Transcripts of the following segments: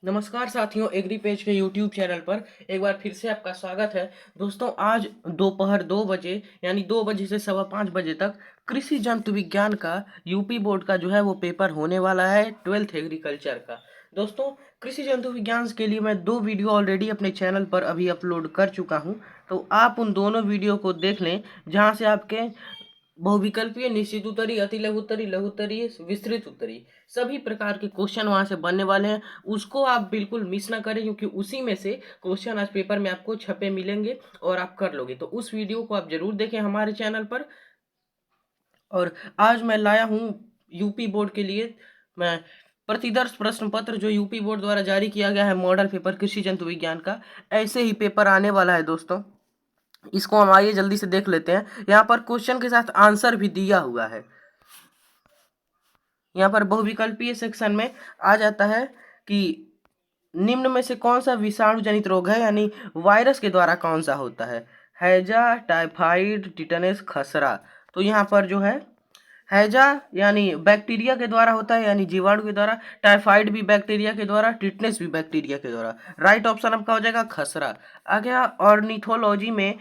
नमस्कार साथियों, agree page के यूट्यूब चैनल पर एक बार फिर से आपका स्वागत है। दोस्तों, आज दोपहर 2 बजे यानी 2 बजे से 5:15 बजे तक कृषि जंतु विज्ञान का यूपी बोर्ड का जो है वो पेपर होने वाला है, 12th एग्रीकल्चर का। दोस्तों, कृषि जंतु विज्ञान के लिए मैं 2 वीडियो ऑलरेडी अपने चैनल पर अभी अपलोड कर चुका हूं, तो आप उन दोनों वीडियो को देख लें, जहां से आपके बहुविकल्पीय, निश्चित उत्तरीय, अति लघु उत्तरीय, लघु उत्तरीय, विस्तृत उत्तरीय सभी प्रकार के क्वेश्चन वहां से बनने वाले हैं। उसको आप बिल्कुल मिस ना करें, क्योंकि उसी में से क्वेश्चन आज पेपर में आपको छपे मिलेंगे और आप कर लोगे। तो उस वीडियो को आप जरूर देखें हमारे चैनल पर। और आज मैं लाया हूँ यूपी बोर्ड के लिए मैं प्रतिदर्श प्रश्न पत्र, जो यूपी बोर्ड द्वारा जारी किया गया है, मॉडल पेपर कृषि जंतु विज्ञान का। ऐसे ही पेपर आने वाला है दोस्तों। इसको हम आइए जल्दी से देख लेते हैं। यहाँ पर क्वेश्चन के साथ आंसर भी दिया हुआ है। यहाँ पर बहुविकल्पीय सेक्शन में आ जाता है कि निम्न में से कौन सा विषाणु जनित रोग है, यानी वायरस के द्वारा कौन सा होता है। हैजा, टाइफाइड, टिटनेस, खसरा। तो यहाँ पर जो है हैजा यानी बैक्टीरिया के द्वारा होता है, यानी जीवाणु के द्वारा। टाइफाइड भी बैक्टीरिया के द्वारा, टिटनेस भी बैक्टीरिया के द्वारा। राइट ऑप्शन आपका हो जाएगा खसरा। आगे ऑर्निथोलॉजी में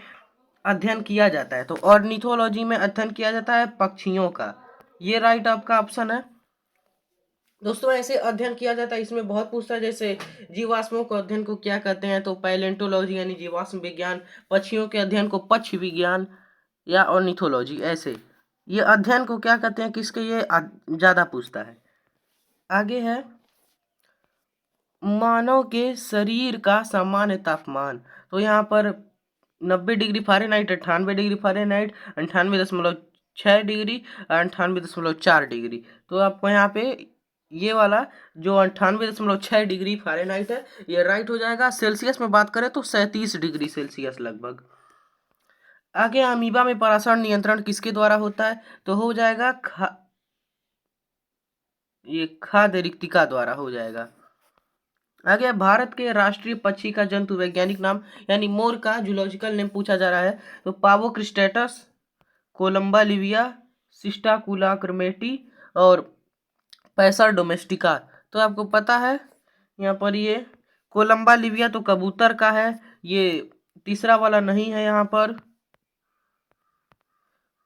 अध्ययन किया जाता है, तो ऑर्निथोलॉजी में अध्ययन किया जाता है पक्षियों का। ये राइट आपका ऑप्शन है दोस्तों। ऐसे अध्ययन किया जाता है, इसमें बहुत पूछता है, जैसे जीवाश्मों को अध्ययन को क्या कहते हैं, तो पैलेंटोलॉजी यानी जीवाश्म विज्ञान। पक्षियों के अध्ययन को पक्षी विज्ञान या ऑर्निथोलॉजी। ऐसे ये अध्ययन को क्या कहते हैं, किसके, ये ज्यादा पूछता है। आगे है मानव के शरीर का सामान्य तापमान। तो यहाँ पर 90 degree Fahrenheit, 98 degree Fahrenheit, 98.6 degree, 98.4 degree. तो आपको यहाँ पे ये वाला जो 98.6 डिग्री फ़ारेनहाइट है, ये राइट हो जाएगा। सेल्सियस में बात करें तो 37 डिग्री सेल्सियस लगभग। आगे अमीबा में पराशरण नियंत्रण किसके द्वारा होता है, तो हो जाएगा ये खाद्य रिक्तिका द्वारा हो जाएगा। आगे भारत के राष्ट्रीय पक्षी का जंतु वैज्ञानिक नाम, यानी मोर का जूलॉजिकल नेम पूछा जा रहा है, तो पावोक्रिस्टेटस, कोलंबा लिविया, सिस्टाकुला क्रमेटी और पैसर डोमेस्टिका। तो आपको पता है यहाँ पर ये कोलंबा लिविया तो कबूतर का है, ये तीसरा वाला नहीं है यहाँ पर,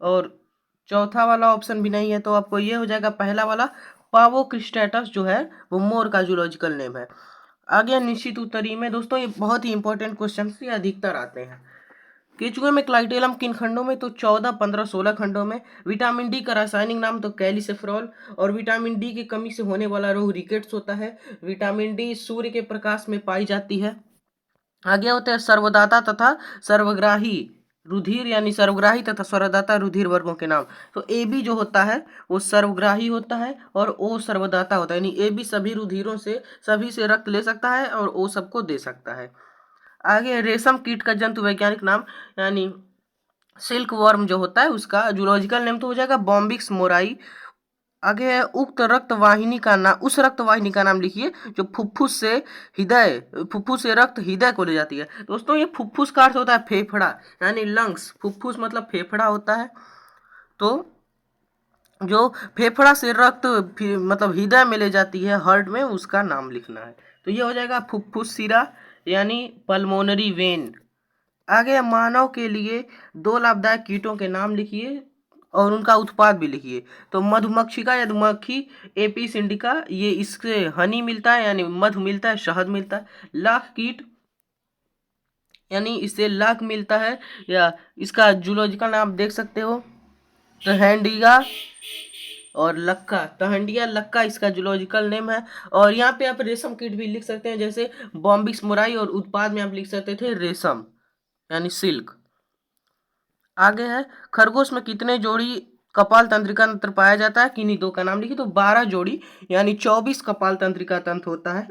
और चौथा वाला ऑप्शन भी नहीं है। तो आपको ये हो जाएगा पहला वाला, पावोक्रिस्टेटस जो है वो मोर का जूलॉजिकल नेम है। आगे निश्चित उत्तरीय में दोस्तों, ये बहुत ही इंपॉर्टेंट क्वेश्चन ये अधिकतर आते हैं। केचुए में क्लाइटेलम किन खंडों में, तो 14, 15, 16 खंडों में। विटामिन डी का रासायनिक नाम तो कैल्सिफेरॉल। और विटामिन डी की कमी से होने वाला रोग रिकेट्स होता है। विटामिन डी सूर्य के प्रकाश में पाई जाती है। आगे होते हैं सर्वदाता तथा सर्वग्राही रुधिर, यानी सर्वग्राही तथा सर्वदाता रुधिर वर्गों के नाम। तो ए बी जो होता है वो सर्वग्राही होता है और ओ सर्वदाता होता है, यानी ए बी सभी रुधिरों से, सभी से रक्त ले सकता है और ओ सबको दे सकता है। आगे रेशम कीट का जंतु वैज्ञानिक नाम, यानी सिल्क वर्म जो होता है उसका जूलॉजिकल नेम तो हो जाएगा बॉम्बिक्स मोराई। आगे है उक्त रक्त वाहिनी का नाम, उस रक्त वाहिनी का नाम लिखिए जो फुफ्फुस से रक्त हृदय को ले जाती है। दोस्तों, ये फुफ्फुस का अर्थ होता है फेफड़ा, यानी लंग्स। फुफ्फुस मतलब फेफड़ा होता है। तो जो फेफड़ा से रक्त मतलब हृदय में ले जाती है, हार्ट में, उसका नाम लिखना है। तो ये हो जाएगा फुफ्फुस सिरा, यानी पल्मोनरी वेन। आगे मानव के लिए 2 लाभदायक कीटों के नाम लिखिए और उनका उत्पाद भी लिखिए। तो मधुमक्षिका या मक्खी, एपिस इंडिका, ये इससे हनी मिलता है, यानी मधु मिलता है, शहद मिलता है। लाख कीट, यानी इससे लाख मिलता है, या इसका जूलॉजिकल नाम देख सकते हो तहंडिया और लक्का। तहंडिया लक्का इसका जूलॉजिकल नेम है। और यहाँ पे आप रेशम कीट भी लिख सकते हैं, जैसे बॉम्बिक्स मोराई, और उत्पाद में आप लिख सकते थे रेशम, यानी सिल्क। आगे है खरगोश में कितने जोड़ी कपाल तंत्रिका तंत्र पाया जाता है, किन्हीं दो का नाम लिखिए। तो 12 जोड़ी, यानी 24 कपाल तंत्रिका तंत्र होता है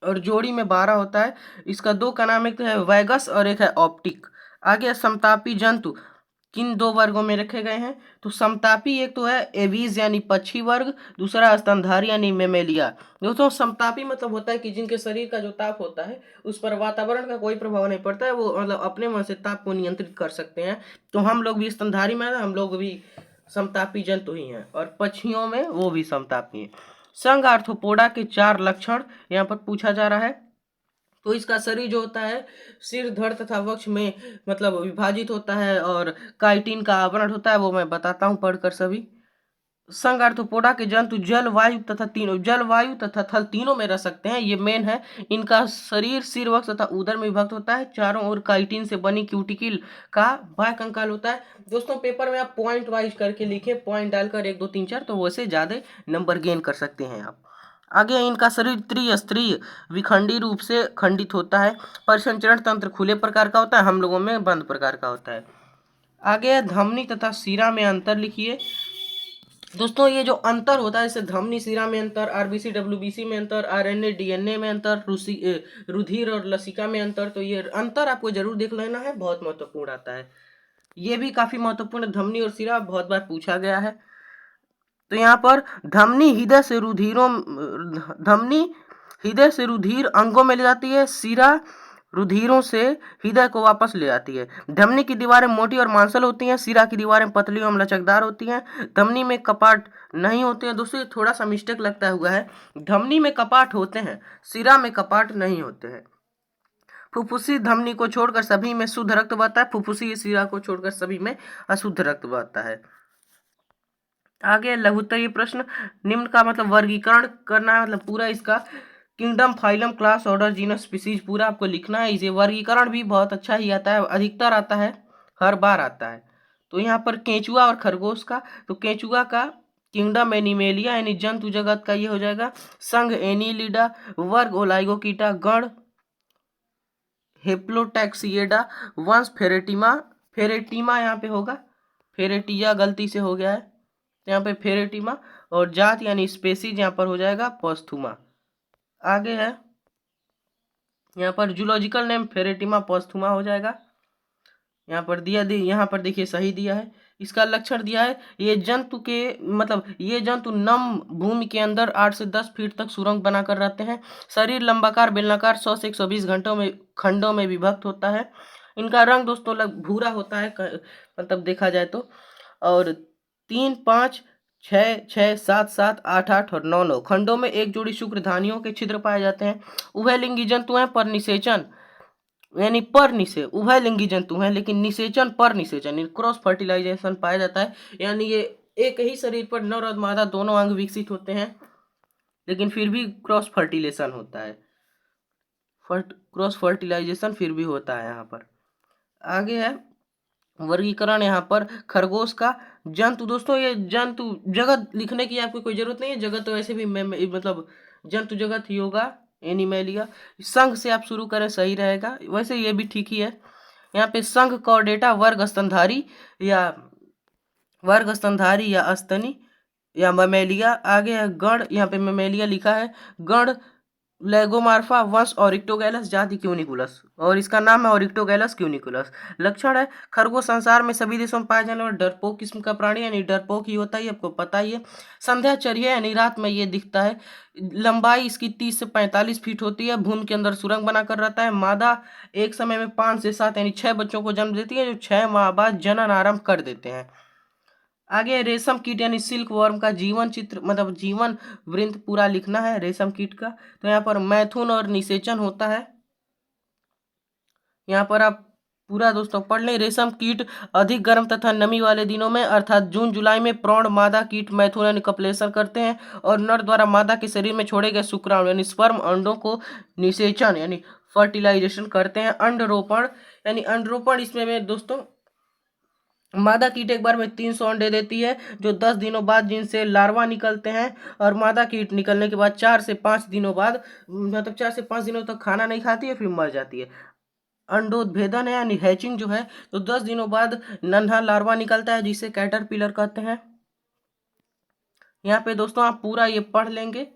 और जोड़ी में 12 होता है। इसका दो का नाम, एक तो है वैगस और एक है ऑप्टिक। आगे समतापी जंतु किन 2 वर्गों में रखे गए हैं, तो समतापी एक तो है एवीज यानी पक्षी वर्ग, दूसरा स्तनधारी यानी मेमेलिया। दोस्तों, समतापी मतलब होता है कि जिनके शरीर का जो ताप होता है उस पर वातावरण का कोई प्रभाव नहीं पड़ता है, वो मतलब अपने मन से ताप को नियंत्रित कर सकते हैं। तो हम लोग भी स्तनधारी में, हम लोग भी समतापी जंतु ही हैं, और पक्षियों में वो भी समतापी हैं। संघ आर्थ्रोपोडा के 4 लक्षण यहाँ पर पूछा जा रहा है। तो इसका शरीर जो होता है सिर, धड़ तथा वक्ष में मतलब विभाजित होता है और काइटिन का आवरण होता है, वो मैं बताता हूँ पढ़कर सभी। संघ आर्थ्रोपोडा के जंतु जल, वायु तथा थल तीनों में रह सकते हैं, ये मेन है। इनका शरीर सिर, वक्ष तथा उदर में विभक्त होता है। चारों ओर काइटिन से बनी क्यूटिकल का बाह्य कंकाल होता है। दोस्तों पेपर में आप पॉइंट वाइज करके लिखें, पॉइंट डालकर 1 2 3 4, तो वैसे ज्यादा नंबर गेन कर सकते हैं आप। आगे इनका शरीर त्रिस्तरीय विखंडी रूप से खंडित होता है। परिसंचरण तंत्र खुले प्रकार का होता है, हम लोगों में बंद प्रकार का होता है। आगे धमनी तथा शिरा में अंतर लिखिए। दोस्तों ये जो अंतर होता है, जैसे धमनी शिरा में अंतर, आरबीसी डब्ल्यूबीसी में अंतर, आरएनए डीएनए में अंतर, रुधिर और लसिका में अंतर, तो ये अंतर आपको जरूर देख लेना है, बहुत महत्वपूर्ण आता है। ये भी काफी महत्वपूर्ण, धमनी और शिरा बहुत बार पूछा गया है। तो यहाँ पर धमनी हृदय से रुधिर अंगों में ले जाती है, शिरा रुधिरों से हृदय को वापस ले आती है। धमनी की दीवारें मोटी और मांसल होती हैं, शिरा की दीवारें पतली और लचकदार होती हैं। धमनी में कपाट नहीं होते हैं। दोस्तों ये थोड़ा सा मिस्टेक लगता हुआ है, धमनी में कपाट होते हैं, शिरा में कपाट नहीं होते हैं। फुफ्फुसी धमनी को छोड़कर सभी में शुद्ध रक्त बहता है, फुफ्फुसी शिरा को छोड़कर सभी में अशुद्ध रक्त बहता है। आगे लघुत्तरीय प्रश्न, निम्न का मतलब वर्गीकरण करना है, मतलब पूरा इसका kingdom, phylum, class, order, genus, species पूरा आपको लिखना है। इसे वर्गीकरण भी बहुत अच्छा ही आता है, अधिकतर आता है, हर बार आता है। तो यहाँ पर केंचुआ और खरगोश का, तो केंचुआ का किंगडम एनिमेलिया यानी जंतु जगत का ये हो जाएगा। संघ एनीलिडा, वर्ग ओलाइगोकीटा, गण हेप्लोटैक्सिएडा, वंश फेरेटिमा यहाँ पे होगा, फेरेटिया गलती से हो गया है, यहाँ पे फेरेटिमा, और जात यानी स्पेसीज यहाँ पर हो जाएगा पॉस्थुमा। आगे है यहाँ पर जूलॉजिकल नेम फेरेटिमा पॉस्थुमा हो जाएगा। यहाँ पर यहाँ पर देखिए सही दिया है। इसका लक्षण दिया है, ये जंतु नम भूमि के अंदर 8 से 10 फीट तक सुरंग बनाकर रहते हैं। शरीर लंबाकार बेलनाकार 100 से 120 खंडों में विभक्त होता है। इनका रंग दोस्तों भूरा होता है, मतलब देखा जाए तो। और 3 5 6 6 7 7 8 8 और 9 9 खंडों में एक जोड़ी शुक्रधानियों के छिद्र पाए जाते हैं। उभयलिंगी जंतु हैं, पर निषेचन यानी उभयलिंगी जंतु हैं, लेकिन निषेचन पर निषेचन क्रॉस फर्टिलाइजेशन पाया जाता है। यानी ये एक ही शरीर पर नर और मादा दोनों अंग विकसित होते हैं, लेकिन फिर भी क्रॉस फर्टिलाइजेशन होता है, क्रॉस फर्टिलाइजेशन फिर भी होता है यहाँ पर। आगे है वर्गीकरण, यहाँ पर खरगोश का जंतु। दोस्तों ये जंतु जगत लिखने की आपको कोई जरूरत नहीं है, जगत तो ऐसे भी मतलब जंतु जगत ही होगा, एनिमेलिया। संघ से आप शुरू करें सही रहेगा, वैसे ये भी ठीक ही है। यहाँ पे संघ कॉर्डेटा वर्ग स्तनधारी या अस्तनी या ममेलिया। आगे है गण, यहाँ पे ममेलिया लिखा है, गण लेगोमार्फा, वंश ऑरिक्टोगैलस, जाति क्यूनिकुलस, और इसका नाम है ऑरिक्टोगैलस क्यूनिकुलस। लक्षण है खरगोश संसार में सभी देशों में पाया जाने वाला डरपोक किस्म का प्राणी, यानी डरपोक ही होता है, आपको पता ही है। संध्याचर्या यानी रात में ये दिखता है। लंबाई इसकी 30 से 45 फीट होती है, भूमि के अंदर सुरंग बनाकर रहता है। मादा एक समय में 5 से 7 यानी 6 बच्चों को जन्म देती है, जो 6 माह बाद जनन आरंभ कर देते हैं। आगे रेशम कीट यानी सिल्क वर्म का जीवन चित्र, मतलब जीवन वृत्त पूरा लिखना है रेशम कीट का। तो यहाँ पर मैथुन और निषेचन होता है, यहाँ पर आप पूरा दोस्तों पढ़ लें। रेशम कीट अधिक गर्म तथा नमी वाले दिनों में अर्थात जून जुलाई में प्रौढ़ मादा कीट मैथुन यानी कपलेशन करते हैं, और नर द्वारा मादा के शरीर में छोड़े गए शुक्राणु यानी स्पर्म अंडों को निषेचन यानी फर्टिलाइजेशन करते हैं। अंडरोपण यानी अंडरोपण, इसमें दोस्तों मादा कीट एक बार में 300 अंडे देती है, जो 10 दिनों बाद जिनसे लार्वा निकलते हैं, और मादा कीट निकलने के बाद 4 से 5 दिनों बाद, मतलब 4 से 5 दिनों तक खाना नहीं खाती है, फिर मर जाती है। अंडोत्भेदन है यानी हैचिंग जो है, तो 10 दिनों बाद नन्हा लार्वा निकलता है, जिसे कैटरपिलर कहते हैं। यहाँ पे दोस्तों आप पूरा ये पढ़ लेंगे।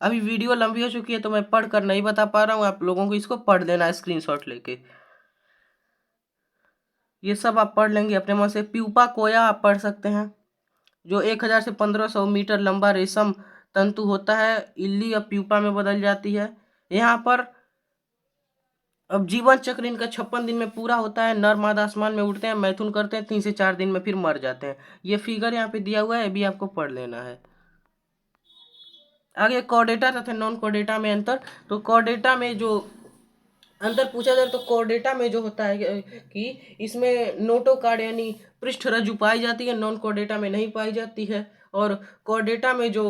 अभी वीडियो लंबी हो चुकी है तो मैं पढ़ कर नहीं बता पा रहा हूँ, आप लोगों को इसको पढ़ लेना है स्क्रीनशॉट लेके। ये सब आप पढ़ लेंगे अपने मन से। प्यूपा कोया आप पढ़ सकते हैं, जो 1000 से 1500 मीटर लंबा रेशम तंतु होता है, इल्ली अब प्यूपा में बदल जाती है। यहाँ पर अब जीवन चक्र इनका 56 दिन में पूरा होता है। नर मादा आसमान में उड़ते हैं, मैथुन करते हैं, 3 से 4 दिन में फिर मर जाते हैं। ये फिगर यहाँ पे दिया हुआ है, अभी आपको पढ़ लेना है। आगे कॉर्डेटा तथा नॉन कॉर्डेटा में अंतर। तो कॉर्डेटा में जो अंतर पूछा जाए तो कॉर्डेटा में जो होता है कि इसमें नोटोकार्ड यानी पृष्ठ रज्जु पाई जाती है, नॉन कॉर्डेटा में नहीं पाई जाती है। और कॉर्डेटा में जो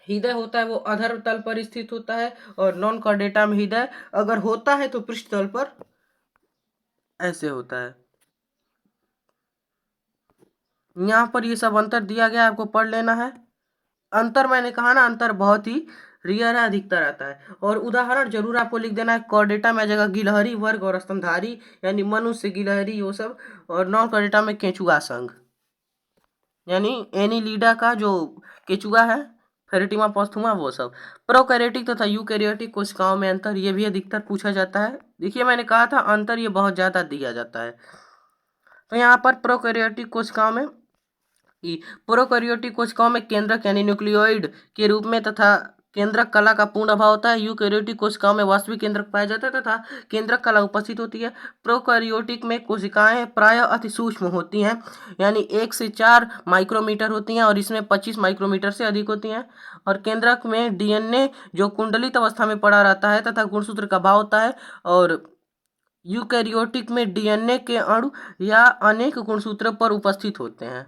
हृदय होता है वो अधर तल पर स्थित होता है, और नॉन कॉर्डेटा में हृदय अगर होता है तो पृष्ठ तल पर ऐसे होता है। यहाँ पर ये सब अंतर दिया गया, आपको पढ़ लेना है। अंतर मैंने कहा ना, अंतर बहुत ही रियर है, अधिकतर आता है। और उदाहरण जरूर आपको लिख देना है। कॉर्डेटा में आ जाएगा गिलहरी वर्ग और स्तनधारी यानी मनुष्य, गिलहरी वो सब। और नॉन कॉर्डेटा में केंचुआ संघ यानी एनीलिडा का जो केचुआ है, फेरेटिमा पोस्थुमा वो सब। प्रोकैरियोटिक तथा यूकैरियोटिक कोशिकाओं में अंतर, ये भी अधिकतर पूछा जाता है। देखिए मैंने कहा था अंतर ये बहुत ज़्यादा दिया जाता है। तो यहाँ पर प्रोकैरियोटिक कोशिकाओं में प्रोकैरियोटिक कोशिकाओं में केंद्रक यानी न्यूक्लियोइड के रूप में तथा केंद्रक कला का पूर्ण अभाव होता है। यूकैरियोटिक कोशिकाओं में वास्तविक केंद्रक पाया जाता है तथा केंद्रक कला उपस्थित होती है। प्रोकैरियोटिक में कोशिकाएं प्रायः अति सूक्ष्म होती हैं यानी 1 से 4 माइक्रोमीटर होती हैं, और इसमें 25 माइक्रोमीटर से अधिक होती हैं। और केंद्रक में डीएनए जो कुंडलित अवस्था में पड़ा रहता है तथा गुणसूत्र का अभाव होता है। और यूकैरियोटिक में डीएनए के अणु या अनेक गुणसूत्रों पर उपस्थित होते हैं।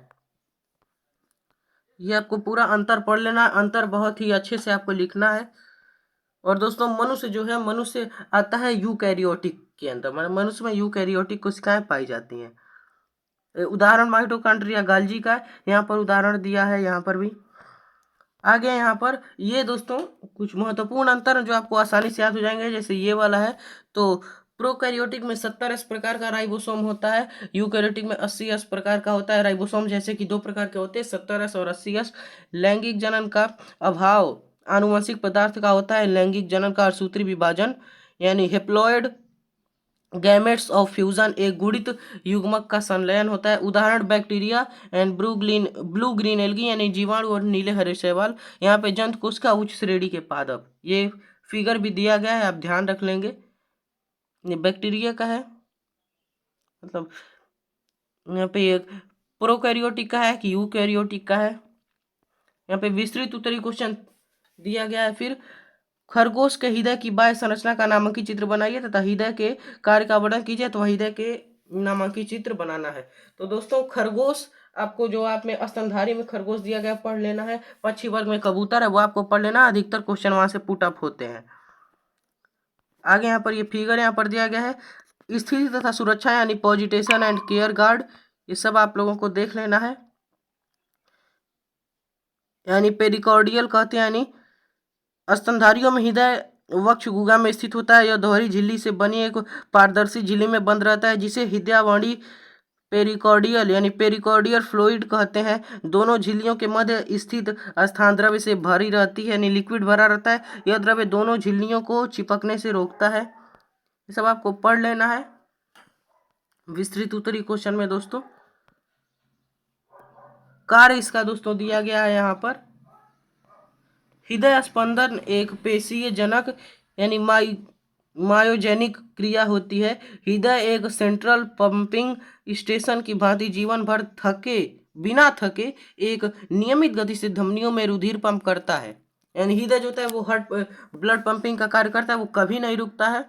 ये आपको पूरा अंतर पढ़ लेना है, अंतर बहुत ही अच्छे से आपको लिखना है। और दोस्तों मनुष्य जो है, मनुष्य आता है यूकैरियोटिक के अंदर, मतलब मनुष्य में यूकैरियोटिक कोशिकाएं पाई जाती हैं। उदाहरण माइटोकॉन्ड्रिया गाल्जी का है, यहाँ पर उदाहरण दिया है, यहाँ पर भी आगे। यहाँ पर ये दोस्तों कुछ महत्वपूर्ण अंतर जो आपको आसानी से याद हो जाएंगे, जैसे ये वाला है। तो प्रोकैरियोटिक में 70 प्रकार का राइबोसोम होता है, यूकैरियोटिक में 80 प्रकार का होता है राइबोसोम, जैसे कि 2 प्रकार के होते हैं 70 और 80। लैंगिक जनन का अभाव आनुवंशिक पदार्थ का होता है। लैंगिक जनन का सूत्री विभाजन यानी हेप्लॉयड गैमेट्स ऑफ फ्यूजन एक गुणित युग्मक का संलयन होता है। उदाहरण bacteria and blue green algae यानी जीवाणु और नीले हरे शैवाल। यहाँ पे जंतु कोश का उच्च श्रेणी के पादप, ये फिगर भी दिया गया है, आप ध्यान रख लेंगे। ये बैक्टीरिया का है, मतलब यहाँ पे एक प्रोकैरियोटिक का है कि यूकैरियोटिक का है। यहाँ पे विस्तृत उत्तरीय क्वेश्चन दिया गया है। फिर खरगोश के हृदय की बाह्य संरचना का नामांकित चित्र बनाइए तथा हृदय के कार्य का वर्णन कीजिए। तो हृदय के नामांकित चित्र बनाना है। तो दोस्तों खरगोश आपको जो आप में स्तनधारी में खरगोश दिया गया पढ़ लेना है। पक्षी वर्ग में कबूतर है, वो आपको पढ़ लेना, अधिकतर क्वेश्चन वहां से पुट अप होते हैं। आगे यहाँ पर ये फिगर यहाँ पर दिया गया है। स्थिति तथा सुरक्षा यानी पॉजिटेशन एंड केयर गार्ड, ये सब आप लोगों को देख लेना है। यानी पेरिकॉर्डियल कहते हैं, यानी स्तनधारियों में हृदय वक्ष गुहा में स्थित होता है। यह दोहरी झिल्ली से बनी एक पारदर्शी झिल्ली में बंद रहता है, जिसे हृदयावणी पेरिकॉर्डियल यानी पेरिकॉर्डियल फ्लूइड कहते हैं। दोनों झिल्लियों के मध्य स्थित स्थान द्रव्य से भरी रहती है यानी लिक्विड भरा रहता है। यह द्रव्य दोनों झिल्लियों को चिपकने से रोकता है। ये सब आपको पढ़ लेना है विस्तृत उत्तरीय क्वेश्चन में। दोस्तों कार्य इसका दोस्तों दिया गया है यहाँ पर। हृदय स्पंदन एक पेशीय जनक यानी मायोजेनिक क्रिया होती है। हृदय एक सेंट्रल पंपिंग स्टेशन की भांति जीवन भर बिना थके एक नियमित गति से धमनियों में रुधिर पंप करता है। यानी हृदय जो होता है वो ब्लड पंपिंग का कार्य करता है, वो कभी नहीं रुकता है।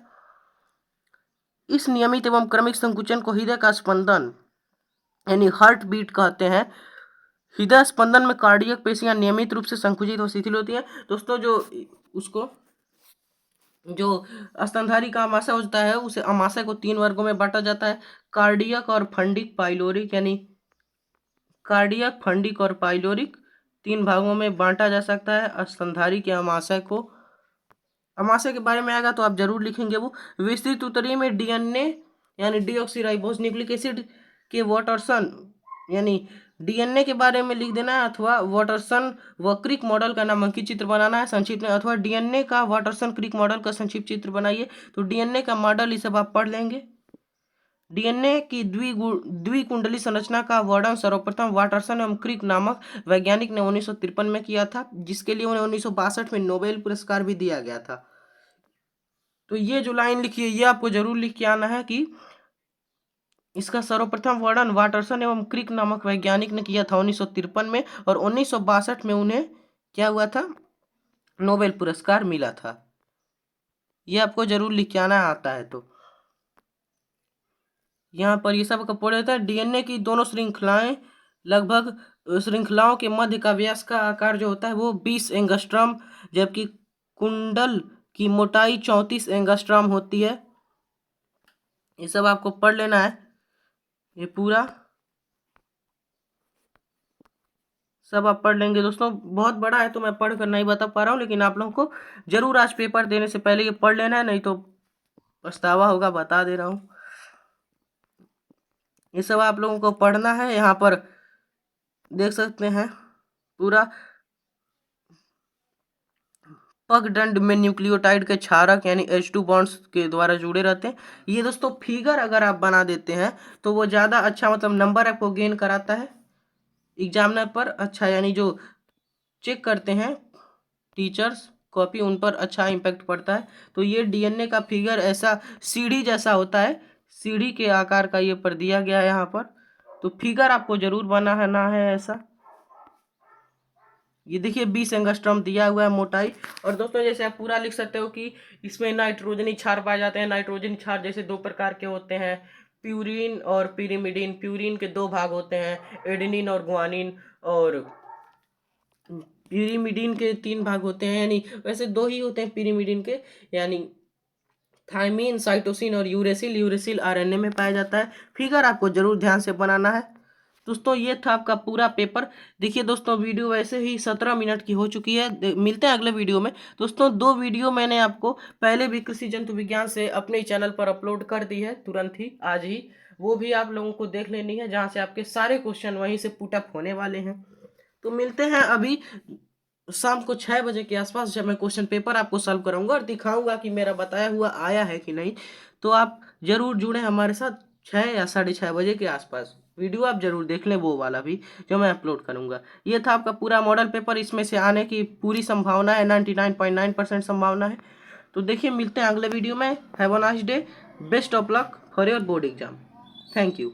इस नियमित एवं क्रमिक संकुचन को हृदय का स्पंदन यानी हार्ट बीट कहते हैं। हृदय स्पंदन में कार्डियक पेशियां नियमित रूप से संकुचित और शिथिल होती हैं। दोस्तों जो स्तनधारी का अमाशय होता है, उसे अमाशय को 3 वर्गों में बांटा जाता है, कार्डियक और फंडिक पाइलोरिक, यानी कार्डियक, फंडिक और पाइलोरिक 3 भागों में बांटा जा सकता है स्तनधारी के अमाशय को। अमाशय के बारे में आएगा तो आप जरूर लिखेंगे वो। विस्तृत उत्तरीय में डीएनए यानी डीऑक्सीराइबोस न्यूक्लिक एसिड के वाटरसन यानी डीएनए के बारे में लिख देना है, अथवा वाटरसन व क्रिक मॉडल का नामांकित चित्र बनाना है संक्षिप्त में, अथवा डीएनए का वाटरसन क्रिक मॉडल का संक्षिप्त चित्र बनाइए। तो डीएनए का मॉडल ये सब आप पढ़ लेंगे। डीएनए की द्विकुंडली संरचना का वर्णन सर्वप्रथम वाटरसन एवं क्रिक नामक वैज्ञानिक ने 1953 में किया था, जिसके लिए उन्हें 1962 में नोबेल पुरस्कार भी दिया गया था। तो ये जो लाइन लिखी है ये आपको जरूर लिख के आना है कि इसका सर्वप्रथम वर्णन वाटरसन एवं क्रिक नामक वैज्ञानिक ने किया था 1953 में, और 1962 में उन्हें क्या हुआ था, नोबेल पुरस्कार मिला था। ये आपको जरूर लिख के आना आता है। तो यहाँ पर ये सब का पढ़े था। डीएनए की दोनों श्रृंखलाएं लगभग श्रृंखलाओं के मध्य का व्यास का आकार जो होता है वो 20 एंगस्ट्रॉम, जबकि कुंडल की मोटाई 34 एंगस्ट्रॉम होती है। ये सब आपको पढ़ लेना है। ये पूरा सब आप पढ़ लेंगे दोस्तों। बहुत बड़ा है तो मैं पढ़ कर नहीं बता पा रहा हूँ, लेकिन आप लोगों को जरूर आज पेपर देने से पहले ये पढ़ लेना है, नहीं तो पछतावा होगा, बता दे रहा हूँ। ये सब आप लोगों को पढ़ना है। यहाँ पर देख सकते हैं पूरा पगडंड में न्यूक्लियोटाइड के क्षारक यानी H2 बॉन्ड्स के द्वारा जुड़े रहते हैं। ये दोस्तों फिगर अगर आप बना देते हैं तो वो ज़्यादा अच्छा मतलब नंबर आपको गेन कराता है एग्जामिनर पर। अच्छा यानी जो चेक करते हैं टीचर्स कॉपी, उन पर अच्छा इम्पैक्ट पड़ता है। तो ये डीएनए का फिगर ऐसा सीढ़ी जैसा होता है, सीढ़ी के आकार का ये पर दिया गया है यहाँ पर। तो फिगर आपको जरूर बनाना है ऐसा। ये देखिए 20 एंगस्ट्रॉम दिया हुआ है मोटाई। और दोस्तों जैसे आप पूरा लिख सकते हो कि इसमें नाइट्रोजनी क्षार पाए जाते हैं। नाइट्रोजन क्षार जैसे दो प्रकार के होते हैं, प्यूरिन और पिरिमिडिन। प्यूरिन के दो भाग होते हैं, एडेनिन और गुआनिन। और पिरिमिडिन के 3 भाग होते हैं, यानी वैसे 2 ही होते हैं पिरिमिडिन के, यानी थायमीन, साइटोसिन और यूरेसिल। यूरेसिल आरएनए में पाया जाता है। फिगर आपको जरूर ध्यान से बनाना है दोस्तों। ये था आपका पूरा पेपर। देखिए दोस्तों वीडियो वैसे ही 17 मिनट की हो चुकी है। मिलते हैं अगले वीडियो में। दोस्तों 2 वीडियो मैंने आपको पहले भी कृषि जंतु विज्ञान से अपने चैनल पर अपलोड कर दी है, तुरंत ही आज ही। वो भी आप लोगों को देख लेनी है, जहाँ से आपके सारे क्वेश्चन वहीं से पुटअप होने वाले हैं। तो मिलते हैं अभी शाम को 6 बजे के आसपास, जब मैं क्वेश्चन पेपर आपको सॉल्व कराऊंगा और दिखाऊंगा कि मेरा बताया हुआ आया है कि नहीं। तो आप जरूर जुड़े हमारे साथ 6 या 6:30 बजे के आसपास। वीडियो आप जरूर देख लें, वो वाला भी जो मैं अपलोड करूंगा। ये था आपका पूरा मॉडल पेपर। इसमें से आने की पूरी संभावना है, 99.9% संभावना है। तो देखिए मिलते हैं अगले वीडियो में। Have a nice day. Best of luck for your board exam. Thank you.